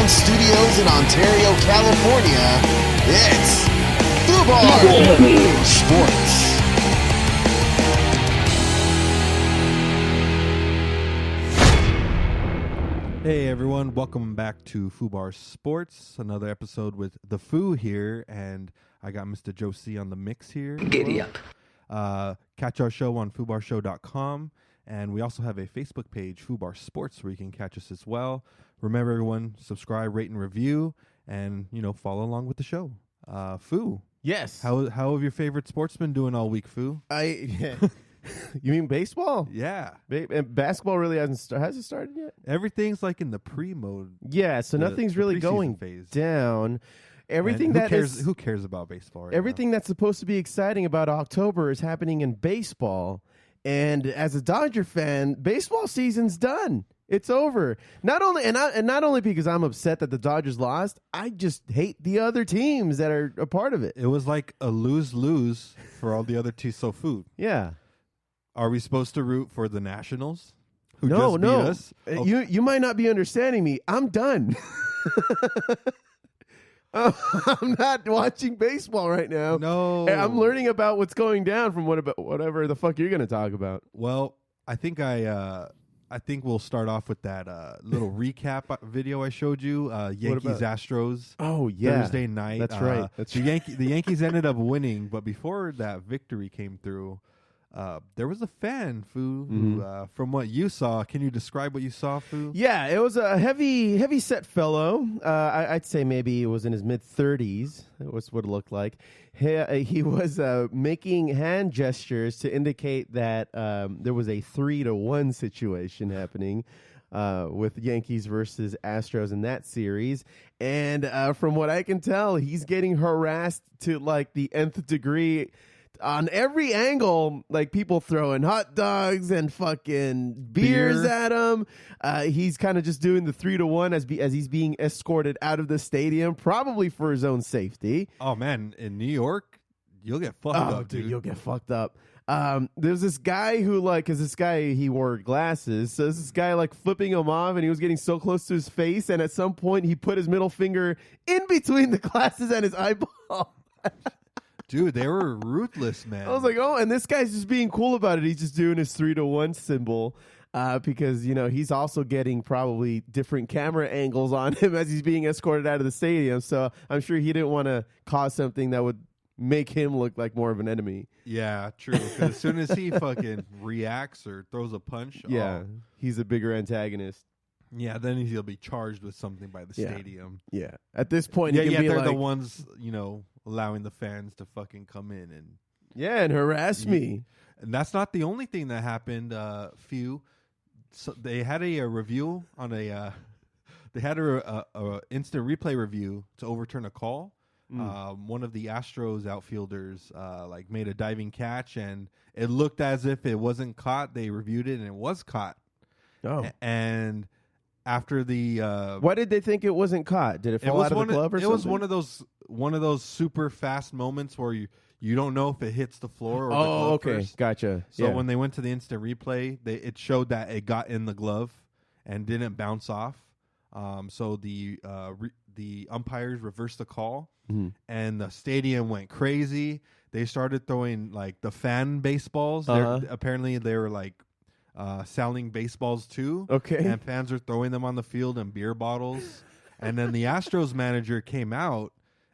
Sound Studios in Ontario, California, it's Foobar Sports. Hey everyone, welcome back to Foobar Sports, another episode with the Foo here, and I got Mr. Joe C on the mix here. Giddy up. Catch our show on foobarshow.com, and we also have a Facebook page, Foobar Sports, where you can catch us as well. Remember everyone, subscribe, rate, and review, and, follow along with the show. Foo. Yes. How have your favorite sports been doing all week, Foo? You mean baseball? Yeah. And basketball really hasn't started yet? Everything's like in the pre-mode. Yeah, so nothing's really going phase. Down. Everything who cares about baseball right everything now? That's supposed to be exciting about October is happening in baseball. And as a Dodger fan, baseball season's done. It's over. Not only because I'm upset that the Dodgers lost, I just hate the other teams that are a part of it. It was like a lose-lose for all the other teams. So, Food. Yeah. Are we supposed to root for the Nationals? Who No. just beat us? You might not be understanding me. I'm done. I'm not watching baseball right now. No. I'm learning about what's going down from whatever the fuck you're going to talk about. Well, I think we'll start off with that little recap video I showed you. Yankees Astros. Oh yeah, Thursday night. That's right. The Yankees ended up winning, but before that victory came through, there was a fan, Foo, who, from what you saw, can you describe what you saw, Foo? Yeah, it was a heavy set fellow. I'd say maybe it was in his mid-30s. That was what it looked like. He was making hand gestures to indicate that there was a 3-1 situation happening with Yankees versus Astros in that series. And from what I can tell, he's getting harassed to like the nth degree. On every angle, like people throwing hot dogs and fucking beers at him. He's kind of just doing the 3-1 as he's being escorted out of the stadium, probably for his own safety. Oh man, in New York, you'll get fucked up, dude. You'll get fucked up. There's this guy who because this guy, he wore glasses. So there's this guy like flipping him off and he was getting so close to his face. And at some point he put his middle finger in between the glasses and his eyeball. Dude, they were ruthless, man. I was like, and this guy's just being cool about it. He's just doing his 3-1 symbol because, he's also getting probably different camera angles on him as he's being escorted out of the stadium. So I'm sure he didn't want to cause something that would make him look like more of an enemy. Yeah, true. Because as soon as he fucking reacts or throws a punch, he's a bigger antagonist. Yeah, then he'll be charged with something by the stadium. Yeah. At this point, they're the ones, allowing the fans to fucking come in and harass me. And that's not the only thing that happened. So they had a review on a instant replay review to overturn a call. One of the Astros outfielders made a diving catch, and it looked as if it wasn't caught. They reviewed it, and it was caught. Oh, and after the why did they think it wasn't caught? Did it fall out of the glove or something? It was one of those super fast moments where you don't know if it hits the floor or the glove okay, first. Gotcha. So when they went to the instant replay, it showed that it got in the glove and didn't bounce off. So the umpires reversed the call, and the stadium went crazy. They started throwing like the fan baseballs. Apparently, they were like selling baseballs too. Okay. And fans are throwing them on the field and beer bottles. And then the Astros manager came out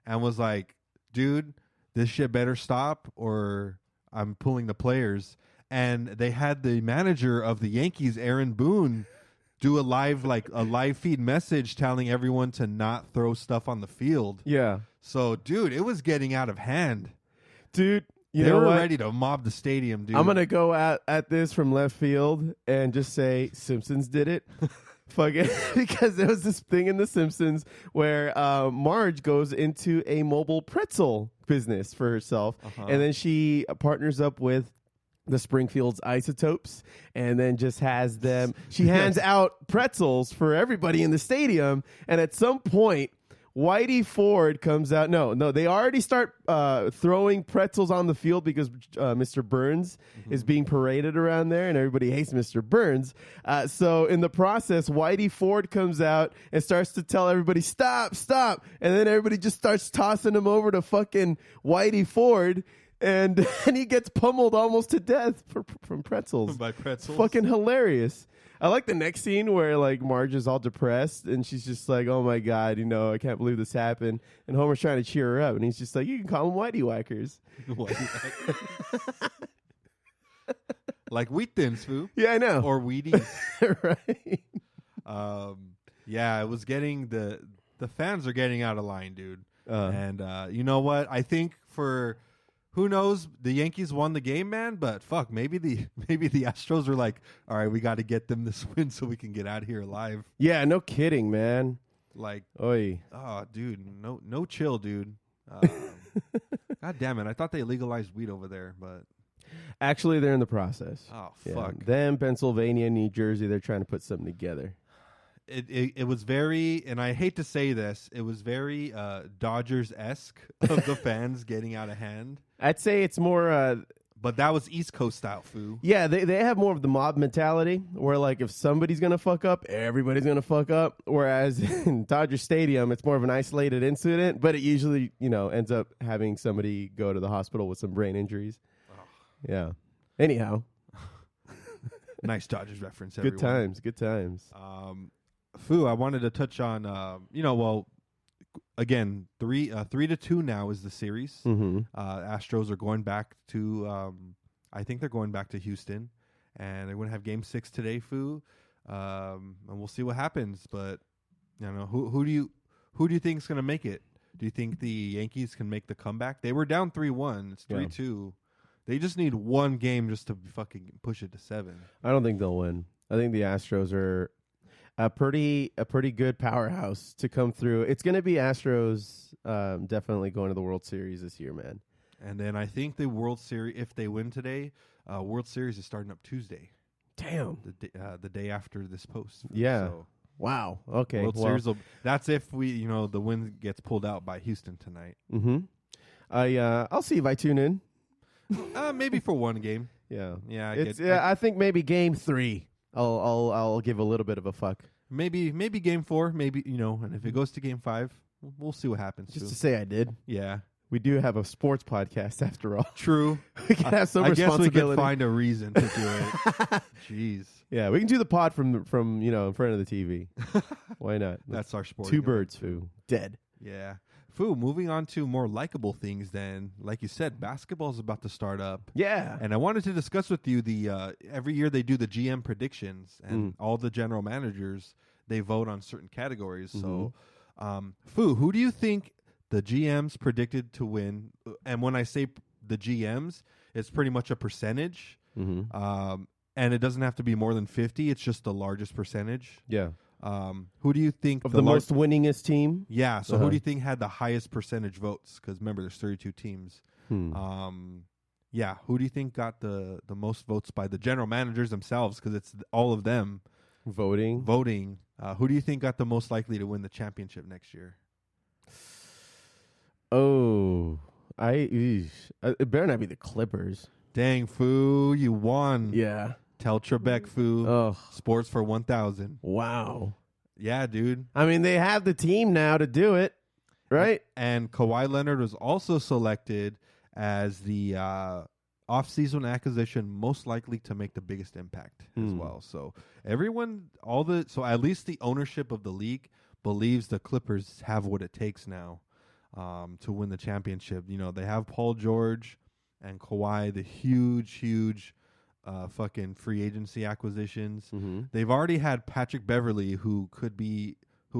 and was like, dude, this shit better stop or I'm pulling the players. And they had the manager of the Yankees, Aaron Boone, do a live feed message telling everyone to not throw stuff on the field. Yeah. So, dude, it was getting out of hand. Dude, they were ready to mob the stadium, dude. I'm going to go at this from left field and just say Simpsons did it. Fuck it. Because there was this thing in The Simpsons where Marge goes into a mobile pretzel business for herself. And then she partners up with the Springfield's Isotopes and then just has them. She hands out pretzels for everybody in the stadium. And at some point, Whitey Ford comes out. No, they already start throwing pretzels on the field because Mr. Burns is being paraded around there, and everybody hates Mr. Burns. So in the process, Whitey Ford comes out and starts to tell everybody, stop, stop. And then everybody just starts tossing him over to fucking Whitey Ford. And he gets pummeled almost to death from pretzels. By pretzels. Fucking hilarious. I like the next scene where like Marge is all depressed and she's just like, "Oh my god, I can't believe this happened." And Homer's trying to cheer her up, and he's just like, "You can call them Whitey Whackers." Like wheat thins, Foo. Yeah, I know. Or Wheaties. Right. Yeah, it was getting the fans are getting out of line, dude. And you know what? I think for who knows, the Yankees won the game, man. But fuck, maybe the Astros are like, all right, we got to get them this win so we can get out of here alive. Yeah, no kidding, man. Like, Oy. oh, dude, no chill, dude. God damn it! I thought they legalized weed over there, but Actually, they're in the process. oh Yeah. fuck. Them, Pennsylvania, New Jersey, they're trying to put something together. It was very, and I hate to say this, it was very Dodgers-esque of the fans getting out of hand. I'd say it's more... But that was East Coast style, Foo. Yeah, they have more of the mob mentality where, like, if somebody's going to fuck up, everybody's going to fuck up. Whereas in Dodger Stadium, it's more of an isolated incident, but it usually, ends up having somebody go to the hospital with some brain injuries. Oh. Yeah. Anyhow. Nice Dodgers reference, everyone. Good times. Foo, I wanted to touch on, again, 3-2 now is the series. Mm-hmm. Astros are going back to, I think they're going back to Houston, and they're going to have Game 6 today, Foo, and we'll see what happens. But who do you think is going to make it? Do you think the Yankees can make the comeback? They were down 3-1. It's 3-2. Yeah. They just need one game just to fucking push it to 7. I don't think they'll win. I think the Astros are a pretty good powerhouse to come through. It's going to be Astros definitely going to the World Series this year, man. And then I think the World Series, if they win today, World Series is starting up Tuesday. Damn. The day after this post. Yeah. So wow. Okay. World Series that's if the win gets pulled out by Houston tonight. Mm-hmm. I'll see if I tune in. Maybe for one game. Yeah. Yeah. I think maybe Game 3. I'll give a little bit of a fuck. Maybe Game 4. Maybe and if it goes to Game 5, we'll see what happens. Just to say I did. Yeah. We do have a sports podcast after all. True. We can have some responsibility. I guess we could find a reason to do it. Jeez. Yeah, we can do the pod from in front of the TV. Why not? That's our sport. 2 birds, Foo. Dead. Yeah. Foo, moving on to more likable things then. Like you said, basketball is about to start up. Yeah. And I wanted to discuss with you every year they do the GM predictions, and all the general managers, they vote on certain categories. Mm-hmm. So, Foo, who do you think the GMs predicted to win? And when I say the GMs, it's pretty much a percentage. Mm-hmm. And it doesn't have to be more than 50. It's just the largest percentage. Yeah. Who do you think of the most winningest team? Yeah. So who do you think had the highest percentage votes? Because remember, there's 32 teams. Yeah. Who do you think got the most votes by the general managers themselves? Because it's all of them voting. Who do you think got the most likely to win the championship next year? Oh, it better not be the Clippers. Dang, Foo, you won. Yeah. Tell Trebek, Foo. Oh. Sports for 1,000. Wow. Yeah, dude. I mean, they have the team now to do it, right? And Kawhi Leonard was also selected as the off-season acquisition most likely to make the biggest impact as well. So so at least the ownership of the league believes the Clippers have what it takes now to win the championship. They have Paul George and Kawhi, the huge fucking free agency acquisitions. Mm-hmm. They've already had Patrick Beverley, who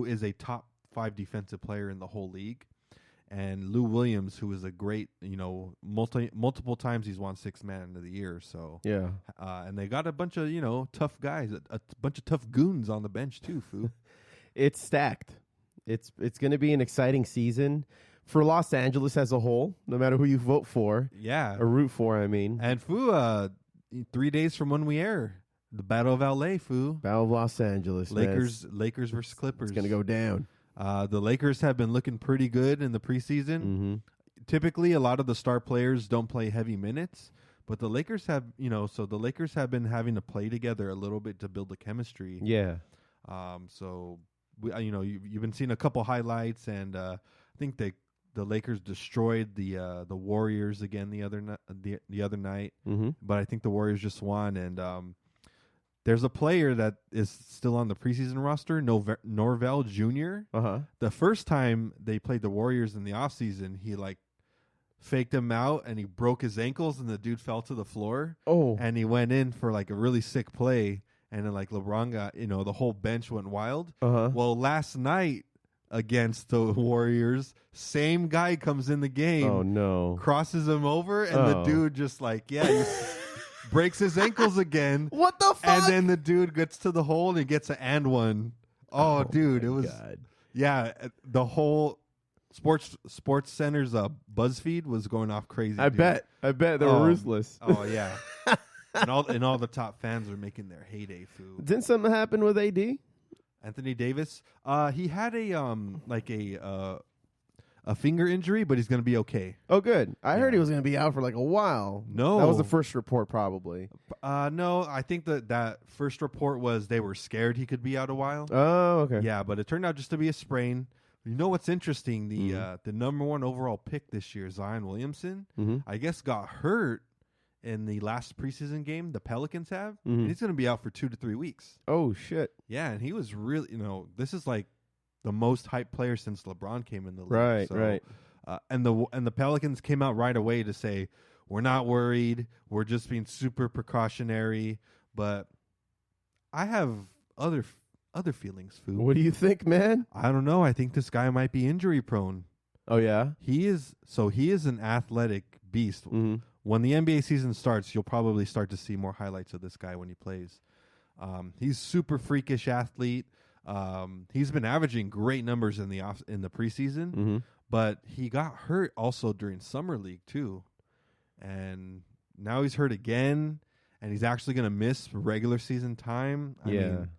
is a top 5 defensive player in the whole league, and Lou Williams, who is a great, multiple times he's won 6th Man of the year. So yeah, and they got a bunch of tough guys, a bunch of tough goons on the bench too. Foo. It's stacked. It's going to be an exciting season for Los Angeles as a whole, no matter who you vote for. Yeah, or root for. I mean, and Foo. 3 days from when we air, the Battle of LA, Foo. Battle of Los Angeles. Lakers versus Clippers. It's going to go down. The Lakers have been looking pretty good in the preseason. Mm-hmm. Typically, a lot of the star players don't play heavy minutes, but the Lakers have, so the Lakers have been having to play together a little bit to build the chemistry. Yeah. So you've been seeing a couple highlights, and I think the Lakers destroyed the Warriors again the other night. Mm-hmm. But I think the Warriors just won, and there's a player that is still on the preseason roster, Norvell Jr. Uh-huh. The first time they played the Warriors in the offseason, he faked him out and he broke his ankles, and the dude fell to the floor. Oh. And he went in for a really sick play, and then LeBron got, the whole bench went wild. Uh-huh. Well, last night against the Warriors, same guy comes in the game. Oh no. Crosses him over, and the dude just he breaks his ankles again. What the fuck? And then the dude gets to the hole and he gets an and one. Oh dude, it was God. the whole Sports Center's BuzzFeed was going off crazy. I bet they were ruthless. Oh yeah. and all the top fans are making their heyday food. Didn't something happen with AD? Anthony Davis, he had a finger injury, but he's going to be okay. Oh, good. I heard he was going to be out for a while. No. That was the first report, probably. No, I think that first report was they were scared he could be out a while. Oh, okay. Yeah, but it turned out just to be a sprain. You know what's interesting? The number 1 overall pick this year, Zion Williamson, I guess got hurt in the last preseason game the Pelicans have. And he's going to be out for 2 to 3 weeks. Oh, shit. Yeah, and he was really, this is the most hyped player since LeBron came in the league. Right, so, right. And the Pelicans came out right away to say, we're not worried. We're just being super precautionary. But I have other feelings, Foo. What do you think, man? I don't know. I think this guy might be injury prone. Oh, yeah? He is an athletic beast. Mm-hmm. When the NBA season starts, you'll probably start to see more highlights of this guy when he plays. He's super freakish athlete. He's been averaging great numbers in the preseason, but he got hurt also during summer league too, and now he's hurt again, and he's actually going to miss regular season time. I mean,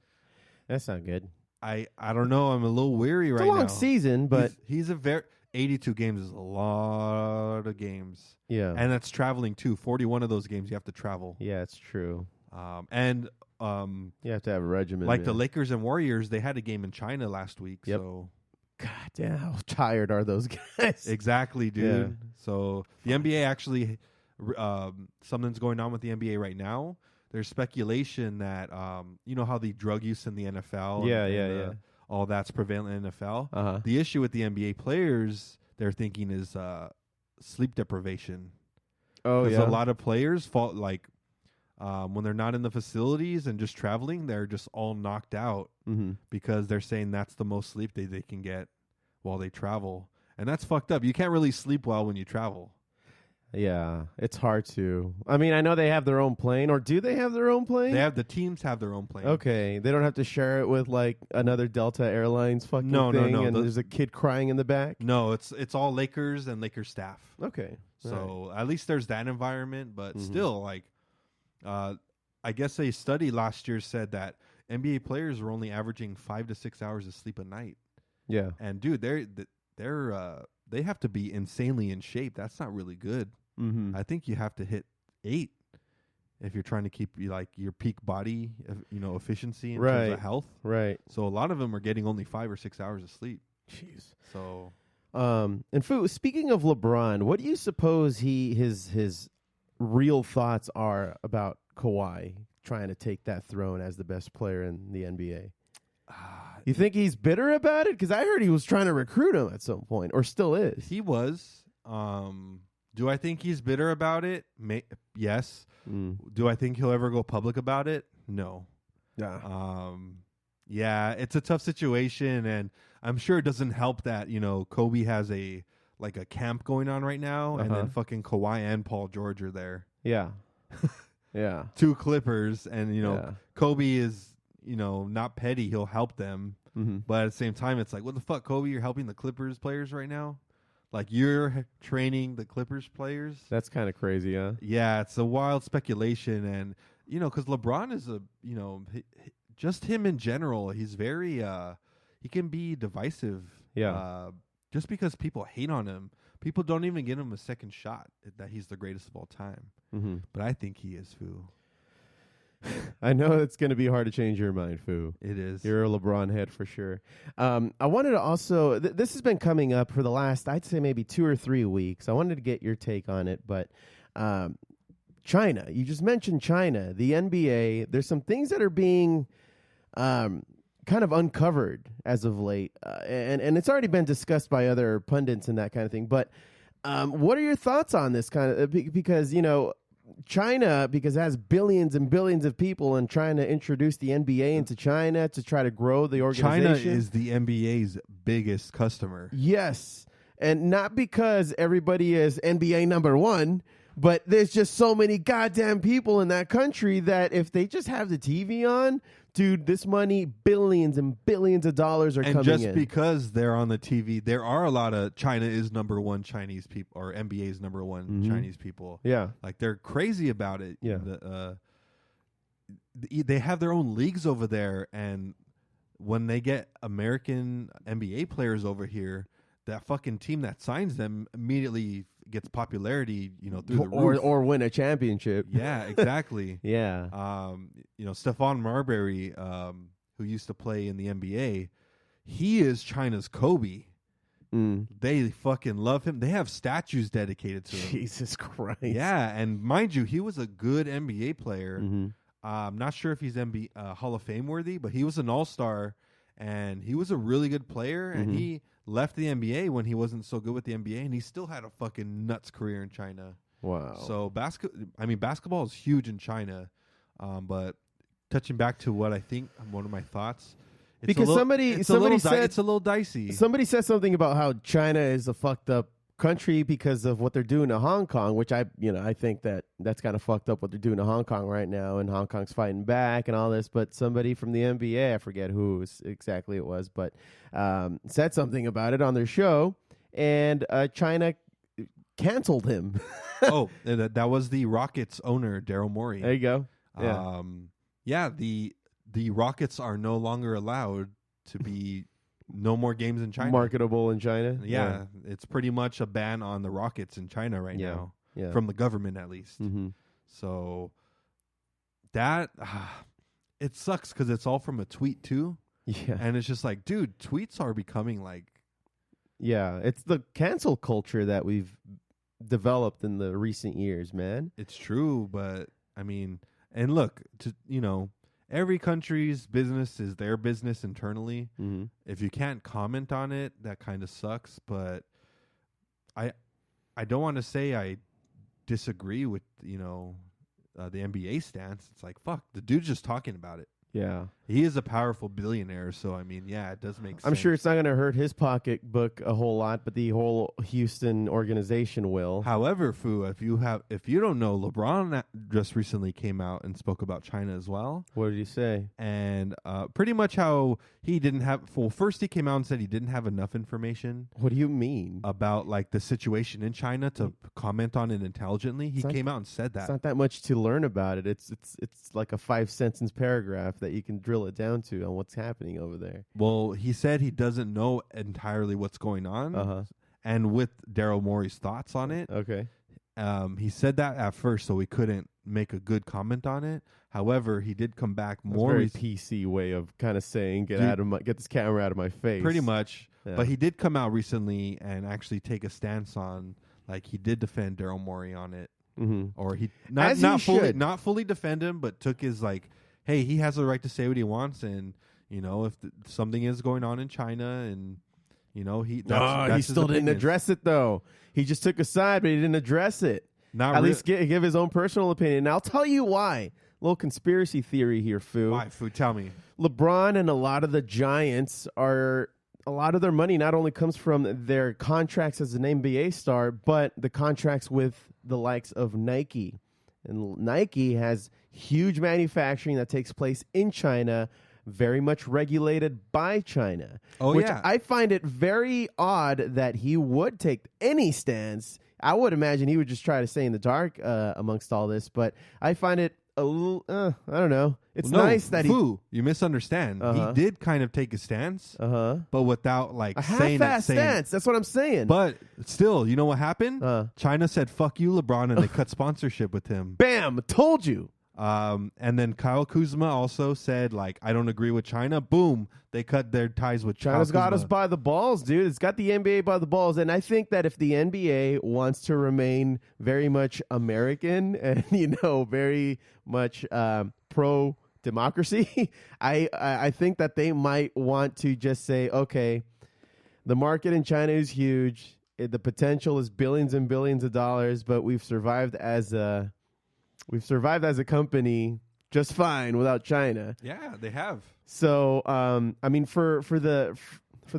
that's not good. I don't know. I'm a little weary it's right now. It's a long season, but he's a very 82 games is a lot of games. Yeah, and that's traveling too. 41 of those games you have to travel. Yeah, it's true. You have to have a regimen. Like the Lakers and Warriors, they had a game in China last week. Yep. So, God damn, how tired are those guys? Exactly, dude. Yeah. So the NBA actually, something's going on with the NBA right now. There's speculation that, you know how the drug use in the NFL, yeah. all that's prevalent in the NFL. Uh-huh. The issue with the NBA players, they're thinking is sleep deprivation. Oh yeah, a lot of players fall when they're not in the facilities and just traveling, they're just all knocked out because they're saying that's the most sleep they can get while they travel. And that's fucked up. You can't really sleep well when you travel. Yeah, it's hard to. I mean, I know they have their own plane, or do they have their own plane? The teams have their own plane. Okay, they don't have to share it with another Delta Airlines fucking thing. No. And there's a kid crying in the back. No, it's all Lakers and Lakers staff. Okay, so at least there's that environment, but still, I guess a study last year said that NBA players were only averaging 5 to 6 hours of sleep a night. Yeah, and dude, they have to be insanely in shape. That's not really good. I think you have to hit 8 if you're trying to keep your peak body, efficiency in terms of health. Right. So a lot of them are getting only 5 or 6 hours of sleep. Jeez. So, and Foo, speaking of LeBron, what do you suppose his real thoughts are about Kawhi trying to take that throne as the best player in the NBA? You think he's bitter about it? Because I heard he was trying to recruit him at some point, or still is. He was. Do I think he's bitter about it? Yes. Do I think he'll ever go public about it? No. Yeah. Yeah, it's a tough situation, and I'm sure it doesn't help that, Kobe has a camp going on right now, and then fucking Kawhi and Paul George are there. Yeah. Yeah. 2 Clippers, and, Kobe is, not petty. He'll help them. But at the same time, it's like, what the fuck, Kobe? You're helping the Clippers players right now? You're training the Clippers players? That's kind of crazy, huh? Yeah, it's a wild speculation. And, because LeBron is just him in general. He's very, he can be divisive. Yeah. Just because people hate on him, people don't even give him a second shot that he's the greatest of all time. Mm-hmm. But I think he is, Foo. I know it's going to be hard to change your mind, Foo. It is. You're a LeBron head for sure. I wanted to also, this has been coming up for the last, I'd say maybe 2 or 3 weeks. I wanted to get your take on it, but China, you just mentioned China, the NBA, there's some things that are being kind of uncovered as of late, and it's already been discussed by other pundits and that kind of thing, but what are your thoughts on this kind of, because, China, because it has billions and billions of people and trying to introduce the NBA into China to try to grow the organization. China is the NBA's biggest customer. Yes. And not because everybody is NBA number one, but there's just so many goddamn people in that country that if they just have the TV on, dude, this money, billions and billions of dollars are coming in. And just because they're on the TV, there are a lot of China is number one Chinese people, or NBA is number one Chinese people. Yeah. Like, they're crazy about it. Yeah. They have their own leagues over there, and when they get American NBA players over here, that fucking team that signs them immediately gets popularity, through the roof. Or win a championship. Yeah, exactly. Yeah. Stephon Marbury, who used to play in the NBA, he is China's Kobe. They fucking love him. They have statues dedicated to him. Jesus Christ. Yeah, and mind you, he was a good NBA player. I'm not sure if he's Hall of Fame worthy, but he was an all-star, and he was a really good player, and he left the NBA when he wasn't so good with the NBA, and he still had a fucking nuts career in China. Wow. So basketball is huge in China, but touching back to what I think, one of my thoughts, somebody said it's a little dicey. Somebody said something about how China is a fucked up country because of what they're doing to Hong Kong, which I think that's kind of fucked up what they're doing to Hong Kong right now, and Hong Kong's fighting back and all this. But somebody from the NBA, I forget who exactly it was, but said something about it on their show, and China canceled him. That was the Rockets owner, Daryl Morey. There you go. Yeah. The Rockets are no longer allowed to be no more games in China. Marketable in China? Yeah. It's pretty much a ban on the Rockets in China right now. Yeah. From the government, at least. So that, it sucks because it's all from a tweet, too. Yeah. And it's just like, dude, tweets are becoming like... Yeah, it's the cancel culture that we've developed in the recent years, man. It's true, but, I mean... And look, every country's business is their business internally. If you can't comment on it, that kind of sucks. But I don't want to say I disagree with the NBA stance. It's like, fuck, the dude's just talking about it. Yeah. He is a powerful billionaire, so I mean, yeah, it does make sense. I'm sure it's not going to hurt his pocketbook a whole lot, but the whole Houston organization will. However, Foo, if you don't know, LeBron just recently came out and spoke about China as well. What did he say? And pretty much how he didn't have. Well, first he came out and said he didn't have enough information. What do you mean? About like the situation in China to comment on it intelligently. He came out and said that. It's not that much to learn about it. It's like a 5-sentence paragraph that you can drill it down to on what's happening over there. Well, he said he doesn't know entirely what's going on, and with Daryl Morey's thoughts on it. Okay. He said that at first, so we couldn't make a good comment on it. However, he did come back more. Very PC way of kind of saying, get this camera out of my face. Pretty much. Yeah. But he did come out recently and actually take a stance on, like, he did defend Daryl Morey on it, or he not fully defend him, but took his like, hey, he has the right to say what he wants, and if something is going on in China, and he still didn't address it though. He just took a side, but he didn't address it. At least give his own personal opinion. And I'll tell you why. Little conspiracy theory here, Foo. Why, Foo? Tell me. LeBron and a lot of the Giants a lot of their money not only comes from their contracts as an NBA star, but the contracts with the likes of Nike. And Nike has huge manufacturing that takes place in China, very much regulated by China. Which I find it very odd that he would take any stance. I would imagine he would just try to stay in the dark amongst all this, but I find it a little, I don't know. It's No, nice that Foo, you misunderstand. Uh-huh. He did kind of take a stance, but without like a saying half-ass it. stance. That's what I'm saying. But still, you know what happened? China said, "Fuck you, LeBron," and they cut sponsorship with him. Bam! Told you. And then Kyle Kuzma also said, like, I don't agree with China. Boom. They cut their ties with China's Kyle got us Kuzma. by the balls, dude. It's got the NBA by the balls. And I think that if the NBA wants to remain very much American and, very much pro-democracy, I think that they might want to just say, okay, the market in China is huge. The potential is billions and billions of dollars, but we've survived as a company just fine without China. Yeah, they have. So, I mean, for the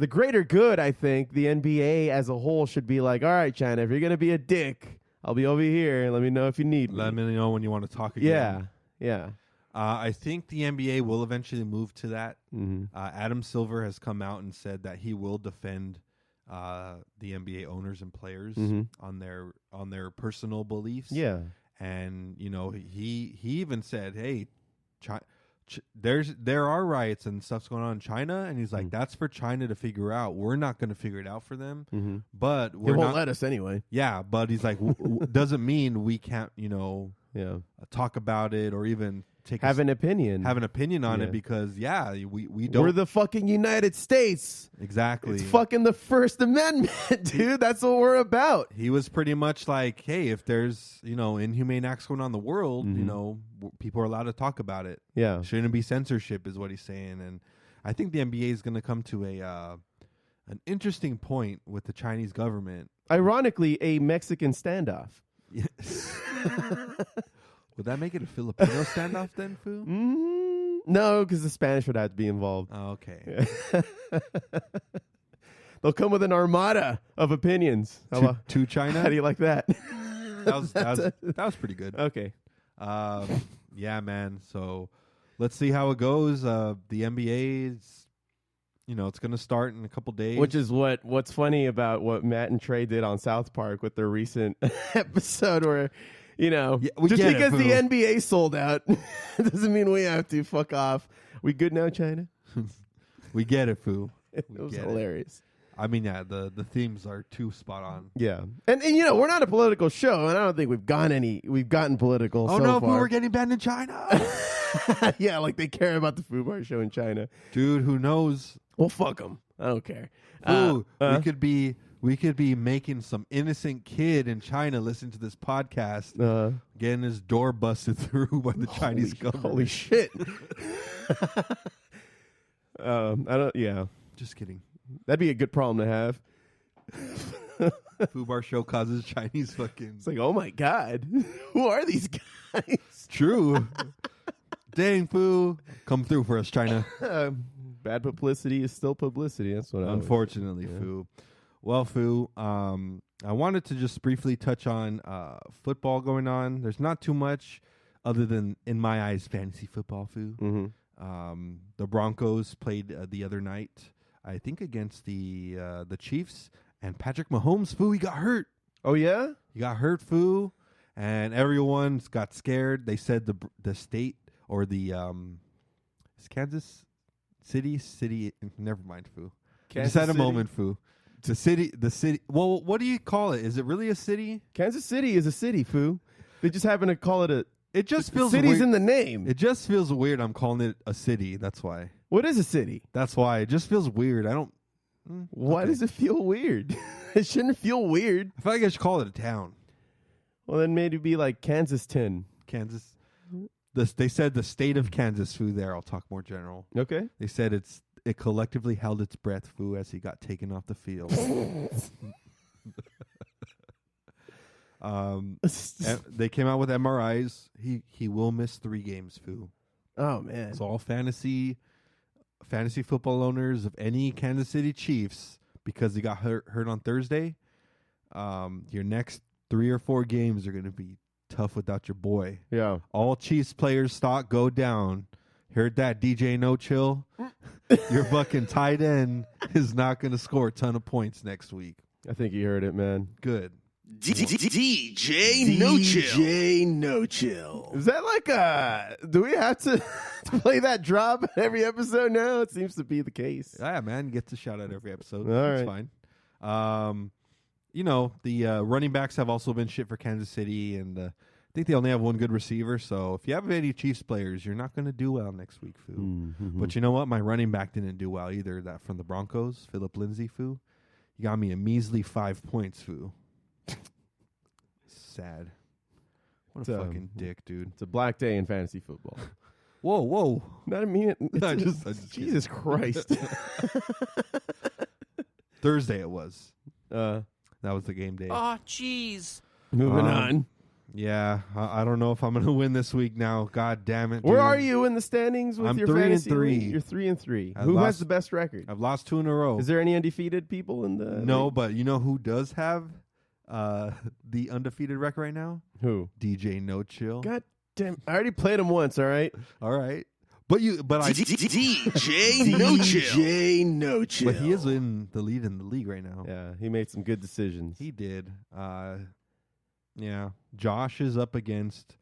greater good, I think the NBA as a whole should be like, all right, China, if you're gonna be a dick, I'll be over here. Let me know if you need me. Let me know when you want to talk again. Yeah. I think the NBA will eventually move to that. Mm-hmm. Adam Silver has come out and said that he will defend the NBA owners and players on their personal beliefs. Yeah. And he even said, "Hey, there are riots and stuff's going on in China," and he's like, "That's for China to figure out. We're not going to figure it out for them, but They won't let us anyway." Yeah, but he's like, doesn't mean we can't, talk about it or even have an opinion on it because we don't. We're the fucking United States. Exactly. It's fucking the First Amendment, dude. That's what we're about. He was pretty much like, hey, if there's, inhumane acts going on in the world, people are allowed to talk about it. Yeah. Shouldn't be censorship is what he's saying. And I think the NBA is going to come to an interesting point with the Chinese government. Ironically, a Mexican standoff. Would that make it a Filipino standoff then, Foo? No, because the Spanish would have to be involved. Oh, okay. They'll come with an armada of opinions. To China? How do you like that? That was pretty good. Okay. Yeah, man. So let's see how it goes. The NBA is, it's going to start in a couple days. Which is what's funny about what Matt and Trey did on South Park with their recent episode where, just because the NBA sold out doesn't mean we have to. Fuck off. We good now, China? We get it, Foo. It was hilarious. I mean, yeah, the themes are too spot on. Yeah. And we're not a political show, and I don't think we've gotten political so far. Foo, we're getting banned in China. Yeah, like they care about the Foobar show in China. Dude, who knows? Well, fuck them. I don't care. Foo, we could be making some innocent kid in China listen to this podcast, getting his door busted through by the Chinese government. Holy shit. Yeah. Just kidding. That'd be a good problem to have. Foobar show causes Chinese fucking... It's like, oh my God. Who are these guys? True. Dang, Foo. Come through for us, China. Bad publicity is still publicity. That's what Unfortunately, Foo. Well, Foo, I wanted to just briefly touch on football going on. There's not too much other than, in my eyes, fantasy football, Foo. Mm-hmm. The Broncos played the other night, I think, against the Chiefs. And Patrick Mahomes, Foo, he got hurt. Oh, yeah? He got hurt, Foo. And everyone got scared. They said the state or the is Kansas City. Never mind, Foo. Just had a moment, Foo. The city. Well, what do you call it? Is it really a city? Kansas City is a city, Foo. They just happen to call it a... It just feels city's weird. in the name. It just feels weird. I'm calling it a city. That's why. What is a city? That's why. It just feels weird. I don't... Why does it feel weird? It shouldn't feel weird. I feel like I should call it a town. Well, then maybe be like Kansas-ton. Kansas. They said the state of Kansas, Foo, there. I'll talk more general. Okay. They said it collectively held its breath, Foo, as he got taken off the field. They came out with MRIs. He will miss 3 games, Foo. Oh, man. It's all fantasy football owners of any Kansas City Chiefs, because he got hurt on Thursday. Your next 3 or 4 games are going to be tough without your boy. Yeah. All Chiefs players' stock go down. Heard that, DJ No Chill? Your fucking tight end is not going to score a ton of points next week. I think you heard it, man. Good. DJ No Chill. DJ No Chill. Is that like do we have to play that drop every episode now? It seems to be the case. Yeah, man, gets a shout out every episode. All That's right. fine. The running backs have also been shit for Kansas City, and I think they only have one good receiver. So if you have any Chiefs players, you're not going to do well next week, Foo. Mm-hmm. But you know what? My running back didn't do well either. That from the Broncos, Philip Lindsay, Foo. You got me a measly 5 points, Foo. Sad. What a fucking dick, dude. It's a black day in fantasy football. Whoa. Not a minute. I just Jesus Christ. Thursday it was. That was the game day. Oh, jeez. Moving on. Yeah, I don't know if I'm going to win this week now. God damn it. Where dude. are you in the standings with I'm your 3 and fantasy 3. league? You're 3-3. I've Who has lost- the best record? I've lost 2 in a row. Is there any undefeated people in the No, league? but you know who does have the undefeated record right now? Who? DJ No Chill. God damn. I already played him once, all right? All right. But I DJ No Chill. DJ No Chill. but he is in the lead in the league right now. Yeah, he made some good decisions. He did. Yeah. Josh is up against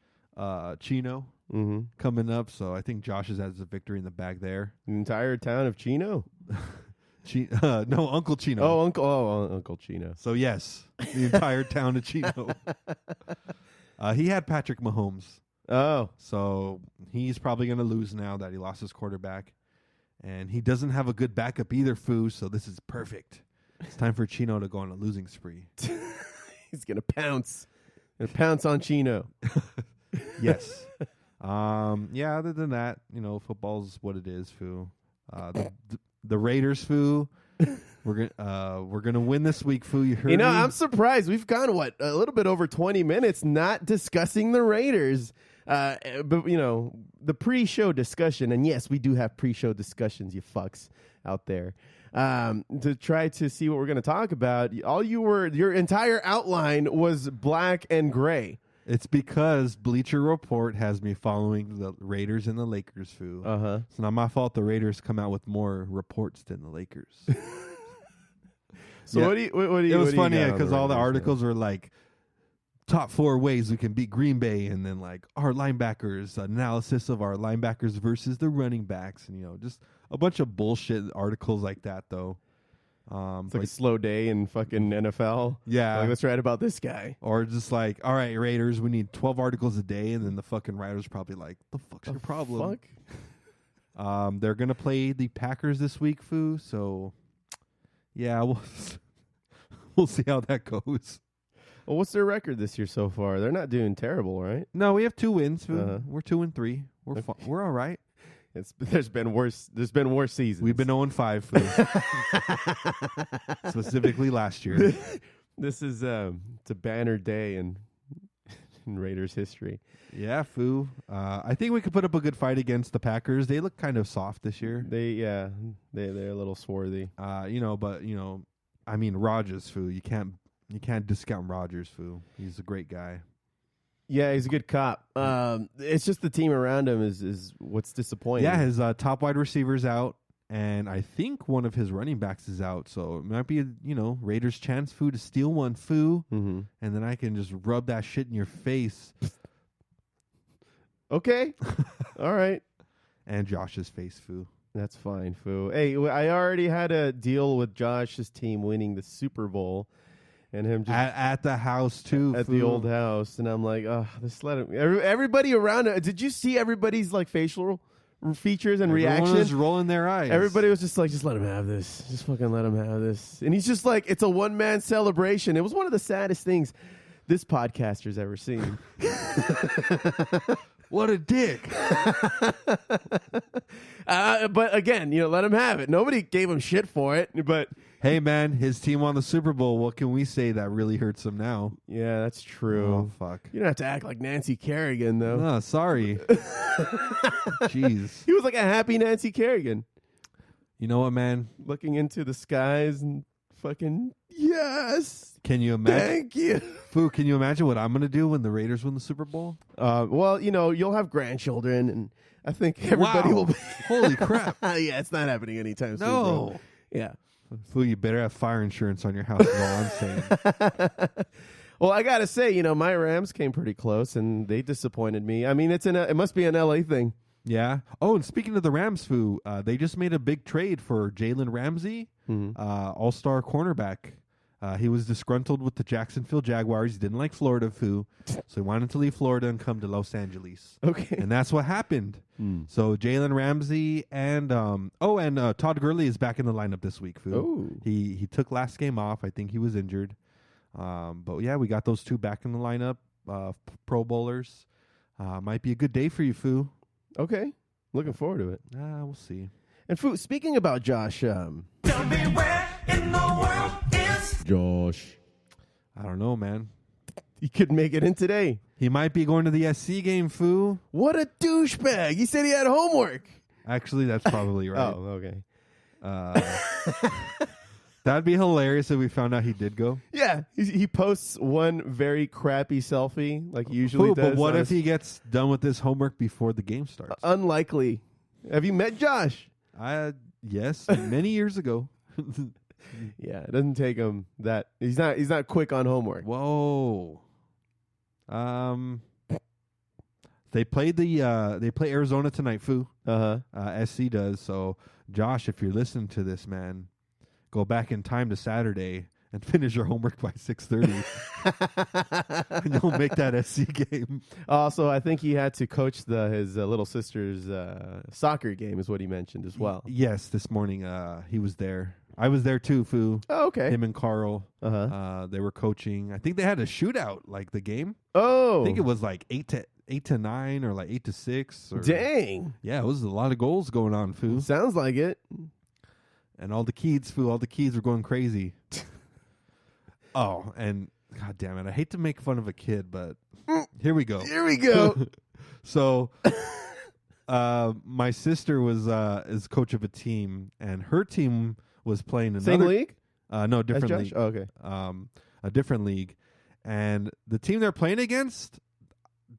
Chino Mm-hmm. coming up, so I think Josh has a victory in the bag there. The entire town of Chino? No, Uncle Chino. Uncle Chino. So yes, the entire town of Chino. He had Patrick Mahomes, Oh, so he's probably going to lose now that he lost his quarterback, and he doesn't have a good backup either, Foos. So this is perfect. It's time for Chino to go on a losing spree. he's going to pounce. Gonna pounce on Chino. Yes. Yeah. Other than that, football's what it is, Foo. The Raiders, Foo. We're gonna win this week, Foo. You heard me? I'm surprised. We've gone, a little bit over 20 minutes not discussing the Raiders. But, the pre-show discussion, and yes, we do have pre-show discussions, you fucks out there, to try to see what we're going to talk about. Your entire outline was black and gray. It's because Bleacher Report has me following the Raiders and the Lakers, Foo. Uh-huh. It's not my fault the Raiders come out with more reports than the Lakers. So Yeah. what do you? It was funny got on because all the Raiders, articles were like top 4 ways we can beat Green Bay, and then like our linebackers, analysis of our linebackers versus the running backs, and just a bunch of bullshit articles like that though. It's like a slow day in fucking NFL. Yeah. Like, let's write about this guy. Or just like, all right, Raiders, we need 12 articles a day, and then the fucking writer's probably like, the fuck's your problem? Fuck. They're gonna play the Packers this week, Foo. So yeah, we'll see how that goes. Well, what's their record this year so far? They're not doing terrible, right? No, we have 2 wins, Foo. Uh-huh. We're 2 and 3. We're all right. There's been worse seasons. We've been 0-5, Foo. Specifically last year. This is it's a banner day in Raiders history. Yeah, Foo. I think we could put up a good fight against the Packers. They look kind of soft this year. They're a little swarthy. I mean Rodgers, Foo. You can't discount Rodgers, Foo. He's a great guy. Yeah, he's a good cop. It's just the team around him is what's disappointing. Yeah, his top wide receiver's out, and I think one of his running backs is out. So it might be Raiders' chance, Foo, to steal one, Foo, and then I can just rub that shit in your face. Okay. All right. And Josh's face, Foo. That's fine, Foo. Hey, I already had a deal with Josh's team winning the Super Bowl, and him just at the house too, at Foo. the old house, and I'm like, oh, just let him. Everybody around it. Did you see everybody's like facial features and Everyone reactions? was rolling their eyes. Everybody was just like, just let him have this. Just fucking let him have this. And he's just like, it's a one-man celebration. It was one of the saddest things this podcaster's ever seen. What a dick. But again, let him have it. Nobody gave him shit for it. But Hey, man, his team won the Super Bowl. What can we say that really hurts him now? yeah, that's true. Oh, fuck. You don't have to act like Nancy Kerrigan, though. Oh, sorry. Jeez. He was like a happy Nancy Kerrigan, You know what, man? looking into the skies and fucking, yes, Can you imagine? thank you. Foo, can you imagine what I'm going to do when the Raiders win the Super Bowl? Well, you'll have grandchildren, and I think everybody Wow. will be. Holy crap. Yeah, it's not happening anytime soon. No. bro. Yeah. Foo, you better have fire insurance on your house is all I'm saying. Well, I gotta say, my Rams came pretty close, and they disappointed me. I mean, it must be an LA thing. Yeah. Oh, and speaking of the Rams, Foo, they just made a big trade for Jalen Ramsey, all-star cornerback. He was disgruntled with the Jacksonville Jaguars. He didn't like Florida, Foo, so he wanted to leave Florida and come to Los Angeles. Okay. And that's what happened. So Jalen Ramsey and Todd Gurley is back in the lineup this week, Foo. Oh. He took last game off. I think he was injured. But yeah, we got those two back in the lineup, Pro Bowlers. Might be a good day for you, Foo. Okay. Looking forward to it. We'll see. And Fu, speaking about Josh, Tell me where in the world is Josh, I don't know, man. he could make it in today. He might be going to the SC game, Foo. What a douchebag! He said he had homework. Actually, that's probably right. Oh, okay. That'd be hilarious if we found out he did go. Yeah, he posts one very crappy selfie like he usually Foo, does. but what if he gets done with his homework before the game starts? Unlikely. Have you met Josh? Yes, many years ago. Yeah, it doesn't take him that. He's not quick on homework. Whoa. They play Arizona tonight, Foo. SC does. So, Josh, if you're listening to this, man, go back in time to Saturday and finish your homework by 6:30. And you'll make that SC game. Also, I think he had to coach his little sister's soccer game, is what he mentioned as well. Yes, this morning he was there. I was there too, Foo. Oh, okay. Him and Carl. They were coaching. I think they had a shootout, like the game. Oh, I think it was like 8-9 or like 8-6. Or, dang. Yeah, it was a lot of goals going on, Foo. Sounds like it. And all the kids were going crazy. Oh, and God damn it, I hate to make fun of a kid, but here we go. Here we go. So, my sister is coach of a team, and her team was playing another Same league? No, different As league. Josh? Oh, okay. A different league, and the team they're playing against,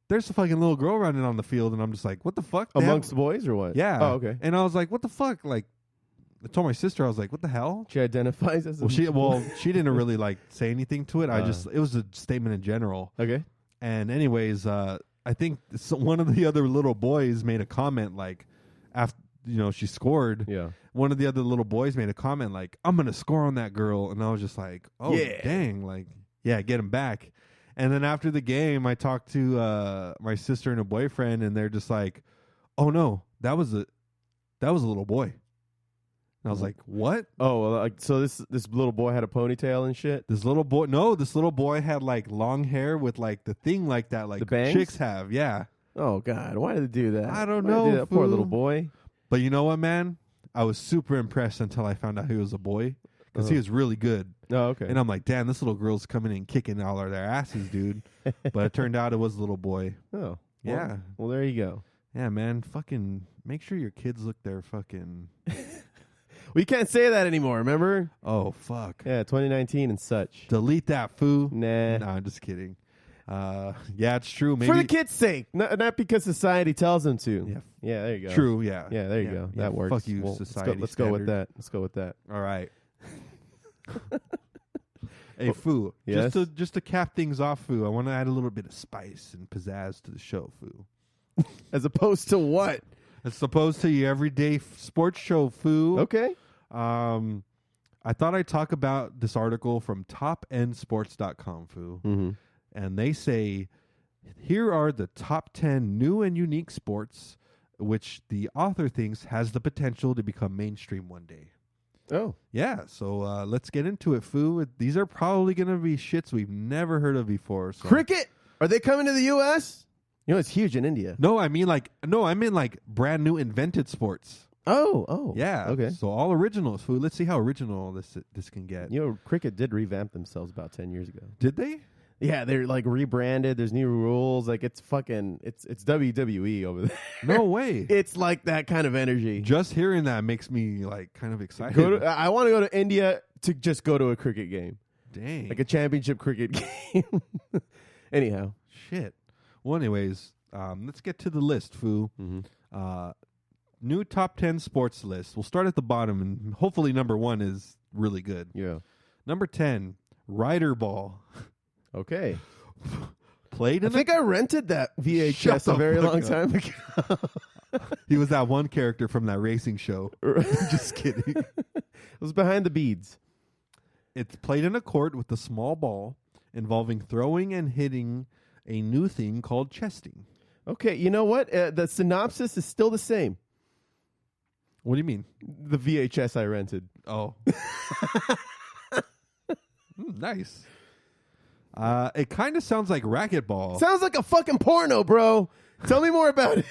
there's a fucking little girl running on the field, and I'm just like, what the fuck? Amongst the boys or what? Yeah. Oh, okay. And I was like, what the fuck? Like, I told my sister, I was like, what the hell? She identifies as Well, she didn't really like say anything to it. It was a statement in general. Okay. And anyways, I think one of the other little boys made a comment like, after she scored. Yeah. One of the other little boys made a comment like, I'm gonna score on that girl, and I was just like, oh Yeah. dang, like yeah, get him back. And then after the game, I talked to my sister and a boyfriend, and they're just like, oh no, that was a little boy. And I was like, what? Oh, well, like, so this little boy had a ponytail and shit? This little boy had like long hair with like the thing like that, like The bangs? chicks have. Yeah. Oh, God. Why did they do that? I don't Why did they know, do that? Poor fool. little boy. But you know what, man? I was super impressed until I found out he was a boy, because he was really good. Oh, okay. And I'm like, damn, this little girl's coming in kicking all of their asses, dude. But it turned out it was a little boy. Oh. Yeah. Well, there you go. Yeah, man. Fucking make sure your kids look their fucking. We can't say that anymore, remember? Oh, fuck. Yeah, 2019 and such. Delete that, foo. Nah. No, I'm just kidding. Yeah, it's true. Maybe For the kids' sake, not because society tells them to. Yeah. Yeah, there you go. True, yeah. Yeah, there you go. Yeah, That works. fuck you, Well, society Let's go with standard. that. Let's go with that. All right. Hey, Foo. Yes? Just to cap things off, Foo, I want to add a little bit of spice and pizzazz to the show, Foo. As opposed to what? As opposed to your everyday sports show, Foo. Okay. I thought I'd talk about this article from topendsports.com, Foo. Mm-hmm. And they say, here are the top 10 new and unique sports which the author thinks has the potential to become mainstream one day. Oh. Yeah, so let's get into it, Foo. These are probably going to be shits we've never heard of before. So. Cricket? Are they coming to the U.S.? You know, it's huge in India. I mean brand new invented sports. Oh. Yeah. Okay. So all originals, Foo. Let's see how original this can get. You know, cricket did revamp themselves about 10 years ago. Did they? Yeah, they're like rebranded. There's new rules. Like it's WWE over there. No way. It's like that kind of energy. Just hearing that makes me like kind of excited. I want to go to India to just go to a cricket game, Dang. like a championship cricket game. Anyhow, Shit. Well, anyways, let's get to the list, Foo. Mm-hmm. New top 10 sports list. We'll start at the bottom, and hopefully number 1 is really good. Yeah. Number 10, Rider Ball. Okay. Played I in think I rented that Shut VHS the a very fuck long up. time ago. He was that one character from that racing show. Just kidding. It was behind the beads. It's played in a court with a small ball involving throwing and hitting a new thing called chesting. Okay, you know what? The synopsis is still the same. What do you mean? The VHS I rented. Oh. Nice. It kind of sounds like racquetball. Sounds like a fucking porno, bro. Tell me more about it.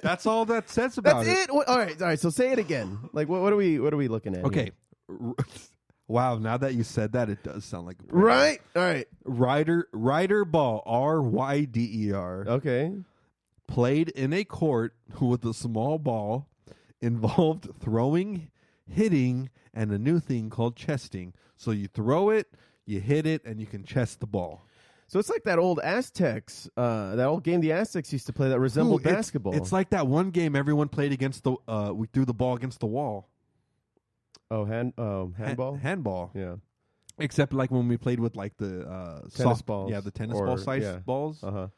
That's all that says about That's it. All right. So say it again. Like, what are we looking at? Okay. here? Wow. Now that you said that, it does sound like a porno. Right. All right. Rider ball. RYDER. Okay. Played in a court with a small ball, involved throwing, hitting, and a new thing called chesting. So you throw it, you hit it, and you can chest the ball. So it's like that old Aztecs, that old game the Aztecs used to play that resembled basketball. It's like that one game everyone played against the. We threw the ball against the wall. Oh, handball. Handball. Yeah. Except like when we played with like the Tennis balls. Yeah, the tennis Or- ball size yeah. balls. Uh-huh.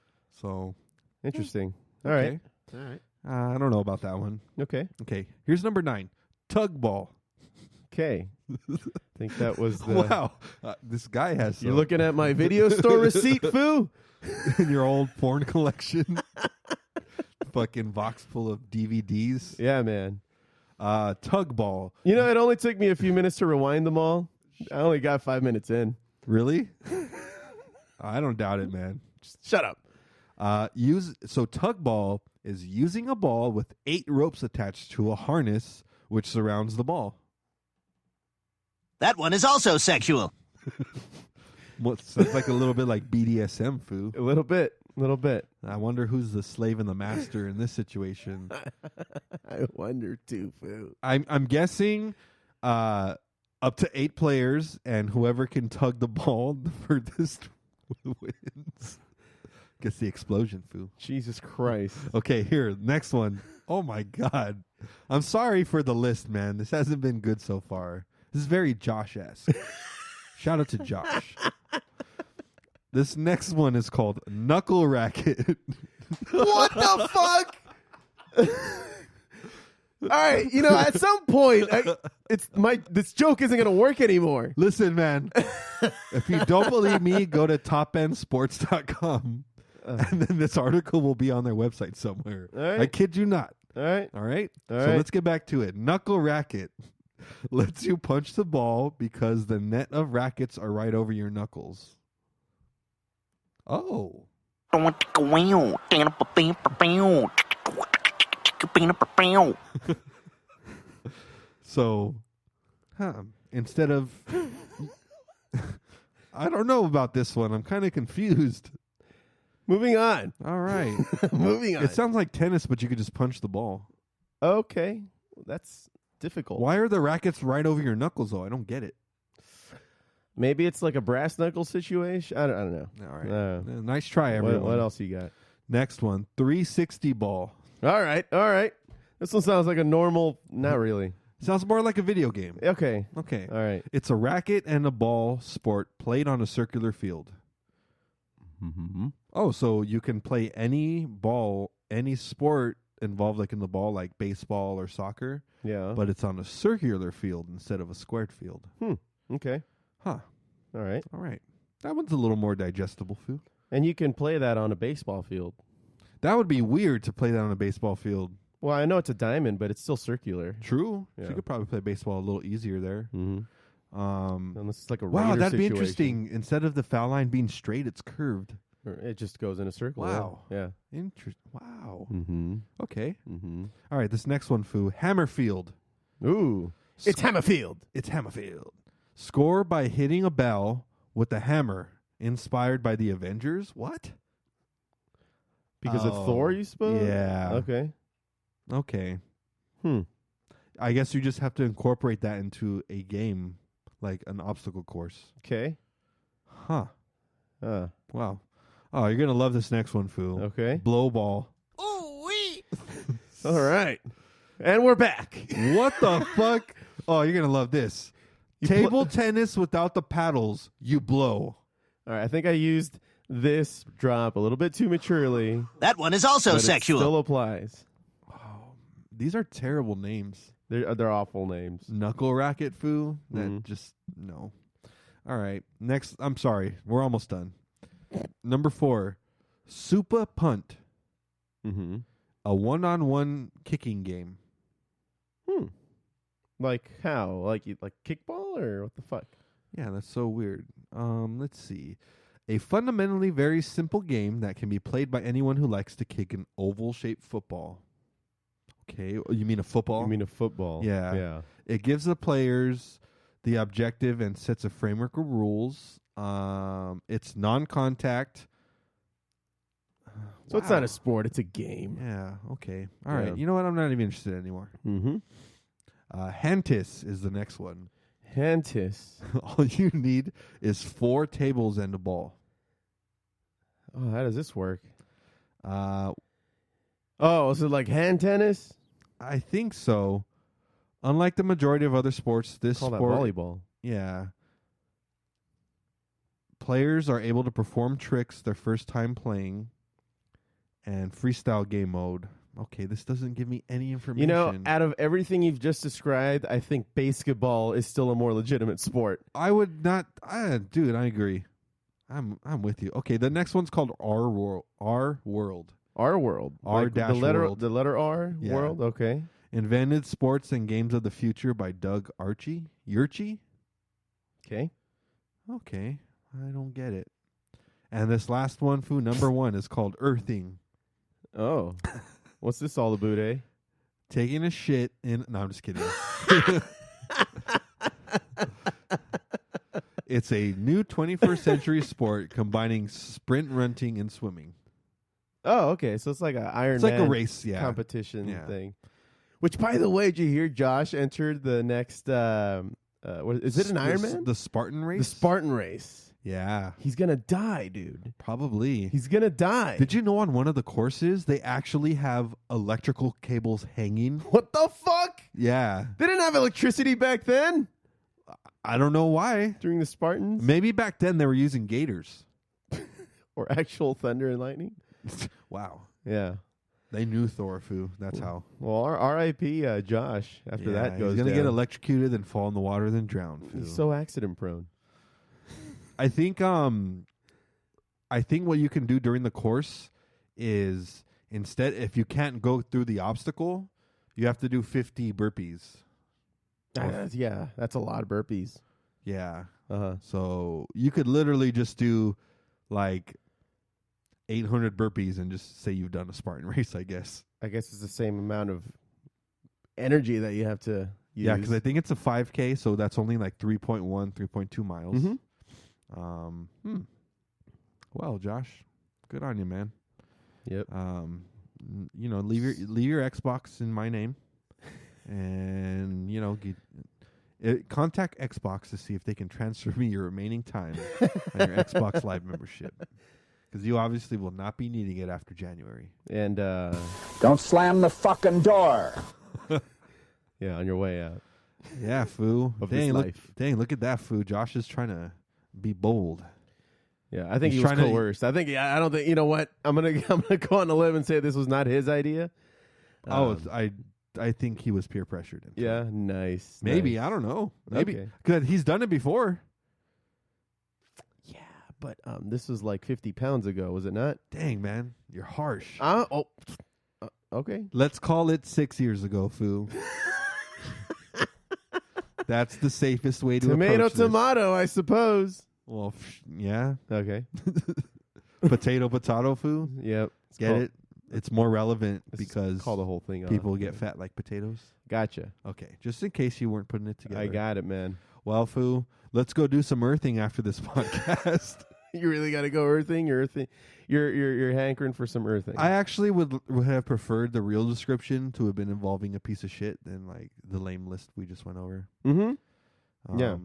So Interesting. All right. okay. All right. I don't know about that one. Okay. Okay, here's number 9. Tug ball. Okay. I think that was the. Wow, this guy has. You're some looking at my video store receipt, Foo? in your old porn collection. Fucking box full of DVDs. Yeah, man. Tug ball. You know, it only took me a few minutes to rewind them all. I only got 5 minutes in. Really? I don't doubt it, man. Shut up. So tug ball is using a ball with 8 ropes attached to a harness which surrounds the ball. That one is also sexual. Sounds like a little bit like BDSM, Foo. A little bit. I wonder who's the slave and the master in this situation. I wonder too, Foo. I'm guessing up to 8 players, and whoever can tug the ball the furthest wins. Gets the explosion, Foo. Jesus Christ. Okay, here, next one. Oh my God. I'm sorry for the list, man. This hasn't been good so far. This is very Josh-esque. Shout out to Josh. This next one is called Knuckle Racket. What the fuck? All right, you know, at some point, this joke isn't going to work anymore. Listen, man. If you don't believe me, go to topendsports.com. And then this article will be on their website somewhere. All right. I kid you not. All right. All right? All So right. let's get back to it. Knuckle racket lets you punch the ball because the net of rackets are right over your knuckles. Oh. So, instead of... I don't know about this one. I'm kind of confused. Moving on. All right. Moving on. It sounds like tennis, but you could just punch the ball. Okay. That's difficult. Why are the rackets right over your knuckles, though? I don't get it. Maybe it's like a brass knuckle situation. I don't know. All right. Nice try, What, everyone. what else you got? Next one, 360 ball. All right. This one sounds like a normal. Not really. Sounds more like a video game. Okay. Okay. All right. It's a racket and a ball sport played on a circular field. Mm-hmm. Oh, so you can play any ball, any sport involved like in the ball, like baseball or soccer, Yeah. but it's on a circular field instead of a squared field. Okay. Huh. All right. All right. That one's a little more digestible, Foo. And you can play that on a baseball field. That would be weird to play that on a baseball field. Well, I know it's a diamond, but it's still circular. True. So Yeah. you could probably play baseball a little easier there. Mm-hmm. Unless it's like a Wow, Raider that'd be situation. interesting. Instead of the foul line being straight, it's curved. Or it just goes in a circle. Wow. Yeah. Wow. Mm-hmm. Okay. Mm-hmm. All right, this next one, Foo. Hammerfield. Ooh. It's Hammerfield. It's Hammerfield. Score by hitting a bell with a hammer. Inspired by the Avengers? What? Because of Thor, you suppose? Yeah. Okay. I guess you just have to incorporate that into a game, like an obstacle course. Okay. Huh. Wow. Oh, you're going to love this next one, Foo. Okay. Blow ball. All right. And we're back. What the fuck? Oh, you're going to love this. Table tennis without the paddles, you blow. All right, I think I used this drop a little bit too maturely. That one is also but sexual. It still applies. These are terrible names. They're awful names. Knuckle racket foo. That just no. All right. Next, I'm sorry. We're almost done. Number 4, Supa Punt. Mm-hmm. A 1-on-1 kicking game. Like how? Like kickball or what the fuck? Yeah, that's so weird. Let's see. A fundamentally very simple game that can be played by anyone who likes to kick an oval-shaped football. Okay, you mean a football? You mean a football? Yeah. Yeah. It gives the players the objective and sets a framework of rules. It's non-contact. So it's not a sport; it's a game. Yeah. Okay. All right. You know what? I'm not even interested anymore. Mm-hmm. Hantis is the next one. Hantis. All you need is 4 tables and a ball. Oh, how does this work? Uh, Oh, is it like hand tennis? I think so. Unlike the majority of other sports, this Call that sport, volleyball. yeah, players are able to perform tricks their first time playing, and freestyle game mode. Okay, this doesn't give me any information. You know, out of everything you've just described, I think basketball is still a more legitimate sport. I would not, dude. I agree. I'm with you. Okay, the next one's called R World. Our world. R Like dash the letter, world. The letter R Yeah. world. Okay. Invented Sports and Games of the Future by Doug Yurchie. Okay. Okay, I don't get it. And this last one, number 1, is called Earthing. Oh, what's this all about, eh? Taking a shit in... No, I'm just kidding. It's a new 21st century sport combining sprint running and swimming. Oh, okay. So it's like an Iron It's Man like a race, yeah. competition Yeah. thing. Which, by the way, did you hear Josh entered the next... what, is it an Iron Man? The Spartan race? The Spartan race. Yeah, He's going to die, dude. probably. He's going to die. Did you know on one of the courses, they actually have electrical cables hanging? What the fuck? Yeah. They didn't have electricity back then I don't know why. during the Spartans? Maybe back then they were using gators. Or actual thunder and lightning? Wow. Yeah. They knew Thorfu. That's how. Well, R.I.P. Josh after that goes he's gonna down. get electrocuted, then fall in the water, then drown. Foo. He's so accident prone. I think what you can do during the course is instead, if you can't go through the obstacle, you have to do 50 burpees. Yeah, that's a lot of burpees. Yeah. Uh-huh. So you could literally just do like 800 burpees and just say you've done a Spartan race, I guess. I guess it's the same amount of energy that you have to use. Yeah, because I think it's a 5K, so that's only like 3.1, 3.2 miles. Mm-hmm. Well, Josh, good on you, man. Yep. Leave your Xbox in my name, and contact Xbox to see if they can transfer me your remaining time on your Xbox Live membership, because you obviously will not be needing it after January. And Don't slam the fucking door. yeah, on your way out. Yeah, Foo. Of this life. Look at that, Foo. Josh is trying to be bold. Yeah, I think He's he was trying to- coerced. I don't think. You know what? I'm gonna go on a limb and say this was not his idea. I think he was peer pressured into it. Yeah, nice. Maybe, nice. I don't know. Maybe Okay. because he's done it before. Yeah, but this was like 50 pounds ago, was it not? Dang, man, you're harsh. Okay. Let's call it 6 years ago, Foo. That's the safest way to Tomato, approach this. tomato, I suppose. Well, yeah. Okay. Potato, Foo. Yep. Get it? It's more relevant Let's because call the whole thing people off. get fat like potatoes. Gotcha. Okay, just in case you weren't putting it together. I got it, man. Well, Foo, let's go do some earthing after this podcast. You really got to go earthing. You're hankering for some earthing. I actually would have preferred the real description to have been involving a piece of shit than like the lame list we just went over. Mm-hmm. Yeah.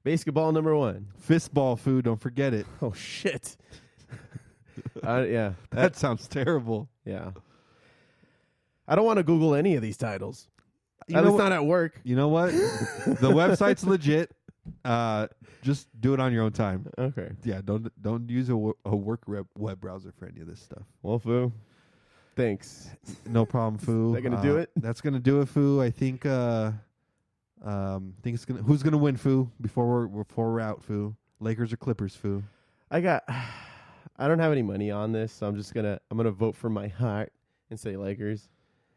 Basketball number 1. Fistball, Foo, don't forget it. Oh shit. Yeah. That sounds terrible. Yeah. I don't want to Google any of these titles. You At know least what? not at work. You know what? The website's legit. Just do it on your own time. Okay. Yeah, don't use a work web browser for any of this stuff. Well, Foo, thanks. No problem, Foo. Is that gonna do it? That's gonna do it, Foo. I think it's gonna. Who's gonna win, Foo? Before we're out, Foo. Lakers or Clippers, Foo? I don't have any money on this, so I'm gonna vote for my heart and say Lakers.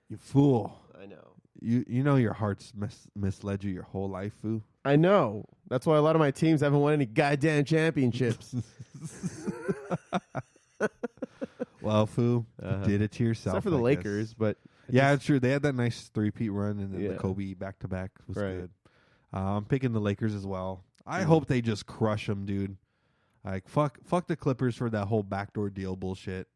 You fool. I know. You know your heart's misled you your whole life, Foo. I know. That's why a lot of my teams haven't won any goddamn championships. Well, Foo, you did it to yourself. Except for the I Lakers, guess. but Yeah, it's true. They had that nice three-peat run, and then Yeah. the Kobe back-to-back was Right. good. I'm picking the Lakers as well. I hope they just crush them, dude. Like, fuck the Clippers for that whole backdoor deal bullshit.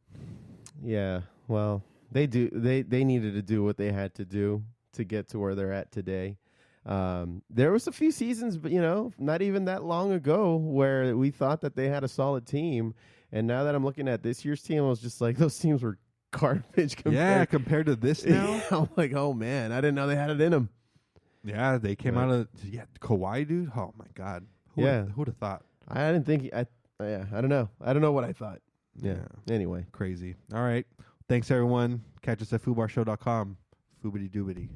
yeah, well, they needed to do what they had to do to get to where they're at today. There was a few seasons, but not even that long ago, where we thought that they had a solid team, and now that I'm looking at this year's team, I was just like, those teams were garbage. Compared to this now. I'm like, oh man, I didn't know they had it in them. Yeah, they came out of Kawhi, dude. Oh my god. Who'd have thought? I didn't think. I don't know. I don't know what I thought. Yeah. Anyway. Crazy. All right. Thanks everyone. Catch us at foobarshow.com. Foobity doobity.